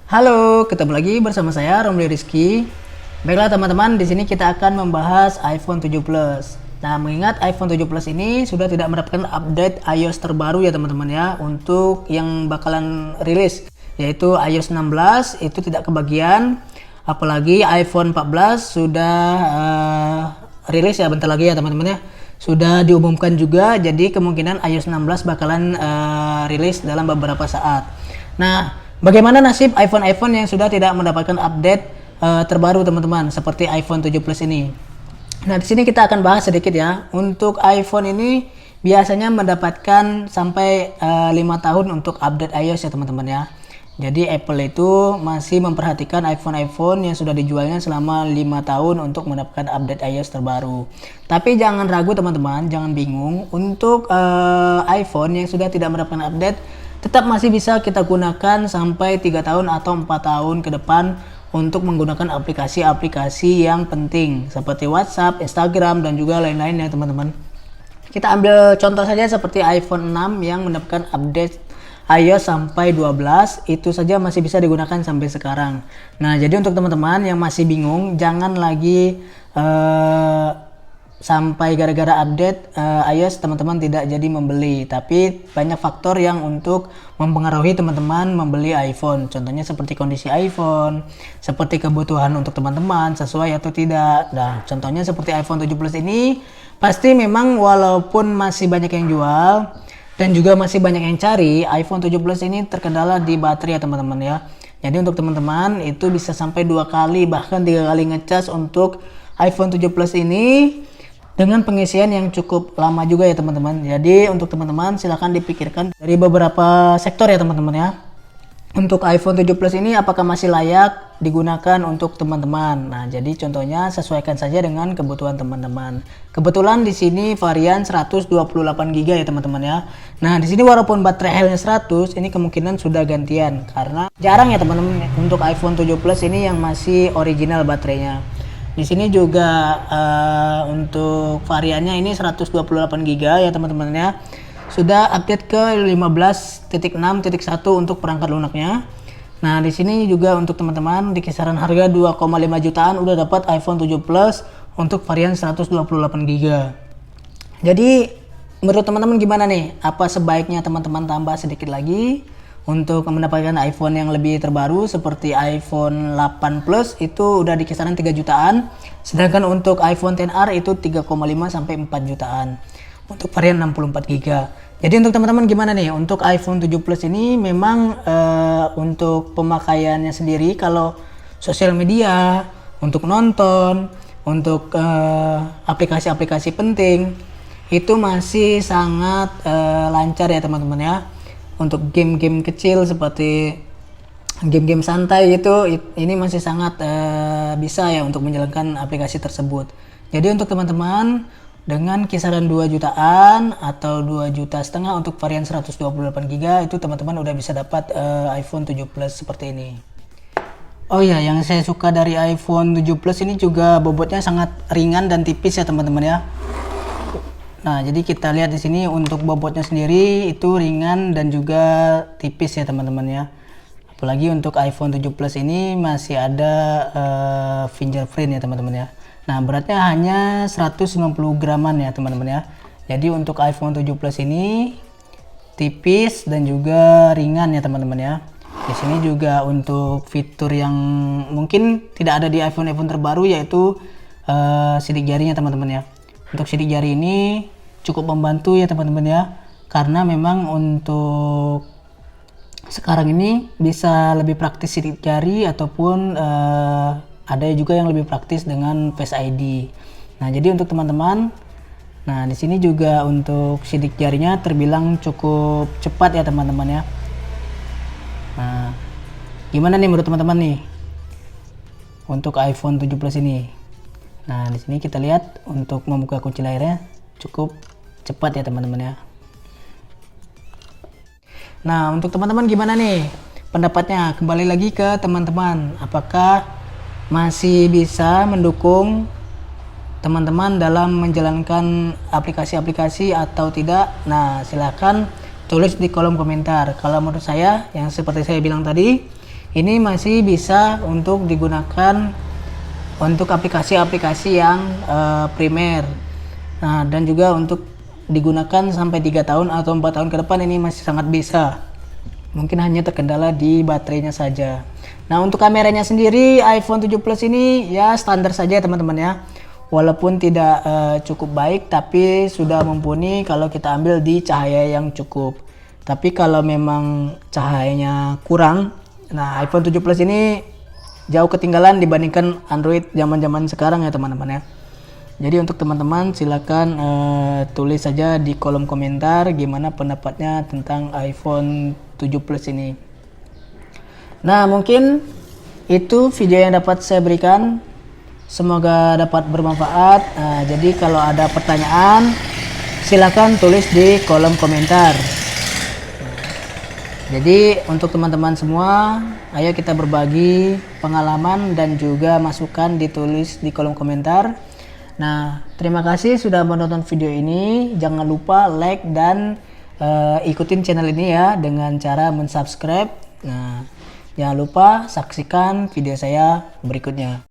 Halo, ketemu lagi bersama saya Romli Rizky. Baiklah teman-teman, di sini kita akan membahas iPhone 7 Plus. Nah, mengingat iPhone 7 Plus ini sudah tidak mendapatkan update iOS terbaru ya teman-teman ya, untuk yang bakalan rilis yaitu iOS 16 itu tidak kebagian. Apalagi iPhone 14 sudah rilis ya bentar lagi ya teman-teman ya. Sudah diumumkan juga, jadi kemungkinan iOS 16 bakalan rilis dalam beberapa saat. Nah, bagaimana nasib iPhone yang sudah tidak mendapatkan update terbaru teman-teman, seperti iPhone 7 Plus ini? Nah, di sini kita akan bahas sedikit ya. Untuk iPhone ini biasanya mendapatkan sampai 5 tahun untuk update iOS ya teman-teman ya. Jadi Apple itu masih memperhatikan iPhone yang sudah dijualnya selama 5 tahun untuk mendapatkan update iOS terbaru. Tapi jangan ragu teman-teman, jangan bingung. Untuk iPhone yang sudah tidak mendapatkan update, tetap masih bisa kita gunakan sampai 3 tahun atau 4 tahun ke depan untuk menggunakan aplikasi-aplikasi yang penting seperti WhatsApp, Instagram, dan juga lain-lain ya teman-teman. Kita ambil contoh saja seperti iPhone 6 yang mendapatkan update iOS sampai 12, itu saja masih bisa digunakan sampai sekarang. Nah, jadi untuk teman-teman yang masih bingung, jangan lagi sampai gara-gara update iOS teman-teman tidak jadi membeli, tapi banyak faktor yang untuk mempengaruhi teman-teman membeli iPhone. Contohnya seperti kondisi iPhone, seperti kebutuhan untuk teman-teman sesuai atau tidak. Nah, contohnya seperti iPhone 7 Plus ini pasti memang walaupun masih banyak yang jual dan juga masih banyak yang cari, iPhone 7 Plus ini terkendala di baterai ya teman-teman ya. Jadi untuk teman-teman itu bisa sampai 2 kali bahkan 3 kali ngecas untuk iPhone 7 Plus ini dengan pengisian yang cukup lama juga ya teman-teman. Jadi untuk teman-teman silahkan dipikirkan dari beberapa sektor ya teman-teman ya. Untuk iPhone 7 Plus ini apakah masih layak digunakan untuk teman-teman? Nah, jadi contohnya sesuaikan saja dengan kebutuhan teman-teman. Kebetulan di sini varian 128 GB ya teman-teman ya. Nah, di sini walaupun baterai health-nya 100, ini kemungkinan sudah gantian karena jarang ya teman-teman untuk iPhone 7 Plus ini yang masih original baterainya. Di sini juga untuk variannya ini 128 GB ya teman-teman ya. Sudah update ke 15.6.1 untuk perangkat lunaknya. Nah, di sini juga untuk teman-teman di kisaran harga 2,5 jutaan udah dapat iPhone 7 Plus untuk varian 128 GB. Jadi menurut teman-teman gimana nih? Apa sebaiknya teman-teman tambah sedikit lagi untuk mendapatkan iPhone yang lebih terbaru seperti iPhone 8 Plus itu udah di kisaran 3 jutaan. Sedangkan untuk iPhone XR itu 3,5 sampai 4 jutaan. Untuk varian 64 GB. Jadi untuk teman-teman gimana nih? Untuk iPhone 7 Plus ini memang untuk pemakaiannya sendiri kalau sosial media, untuk nonton, untuk aplikasi-aplikasi penting itu masih sangat lancar ya teman-teman ya. Untuk game-game kecil seperti game-game santai gitu, ini masih sangat bisa ya untuk menjalankan aplikasi tersebut. Jadi untuk teman-teman dengan kisaran 2 jutaan atau 2,5 juta untuk varian 128 GB itu teman-teman udah bisa dapat iPhone 7 Plus seperti ini. Oh ya, yang saya suka dari iPhone 7 Plus ini juga bobotnya sangat ringan dan tipis ya teman-teman ya. Nah, jadi kita lihat di sini untuk bobotnya sendiri itu ringan dan juga tipis ya teman-teman ya. Apalagi untuk iPhone 7 Plus ini masih ada fingerprint ya teman-teman ya. Nah, beratnya hanya 190 graman ya teman-teman ya. Jadi untuk iPhone 7 Plus ini tipis dan juga ringan ya teman-teman ya. Di sini juga untuk fitur yang mungkin tidak ada di iPhone terbaru yaitu sidik jarinya teman-teman ya. Untuk sidik jari ini cukup membantu ya teman-teman ya. Karena memang untuk sekarang ini bisa lebih praktis sidik jari ataupun ada juga yang lebih praktis dengan Face ID. Nah, jadi untuk teman-teman, nah di sini juga untuk sidik jarinya terbilang cukup cepat ya teman-teman ya. Nah, gimana nih menurut teman-teman nih untuk iPhone 7 Plus ini? Nah, di sini kita lihat untuk membuka kunci layarnya cukup cepat ya teman-teman ya. Nah, untuk teman-teman gimana nih pendapatnya? Kembali lagi ke teman-teman, apakah masih bisa mendukung teman-teman dalam menjalankan aplikasi-aplikasi atau tidak? Nah, silahkan tulis di kolom komentar. Kalau menurut saya, yang seperti saya bilang tadi, Ini masih bisa untuk digunakan untuk aplikasi-aplikasi yang primer. Nah, dan juga untuk digunakan sampai 3 tahun atau 4 tahun ke depan ini masih sangat bisa. Mungkin hanya terkendala di baterainya saja. Nah, untuk kameranya sendiri iPhone 7 Plus ini ya standar saja teman-teman ya. Walaupun tidak cukup baik, tapi sudah mumpuni kalau kita ambil di cahaya yang cukup. Tapi kalau memang cahayanya kurang, nah iPhone 7 Plus ini jauh ketinggalan dibandingkan Android zaman-zaman sekarang ya teman-teman ya. Jadi untuk teman-teman silakan tulis saja di kolom komentar gimana pendapatnya tentang iPhone 7 Plus ini. Nah, mungkin itu video yang dapat saya berikan. Semoga dapat bermanfaat. Nah, jadi kalau ada pertanyaan silakan tulis di kolom komentar. Jadi untuk teman-teman semua, ayo kita berbagi pengalaman dan juga masukan ditulis di kolom komentar. Nah, terima kasih sudah menonton video ini. Jangan lupa like dan ikutin channel ini ya dengan cara mensubscribe. Nah, jangan lupa saksikan video saya berikutnya.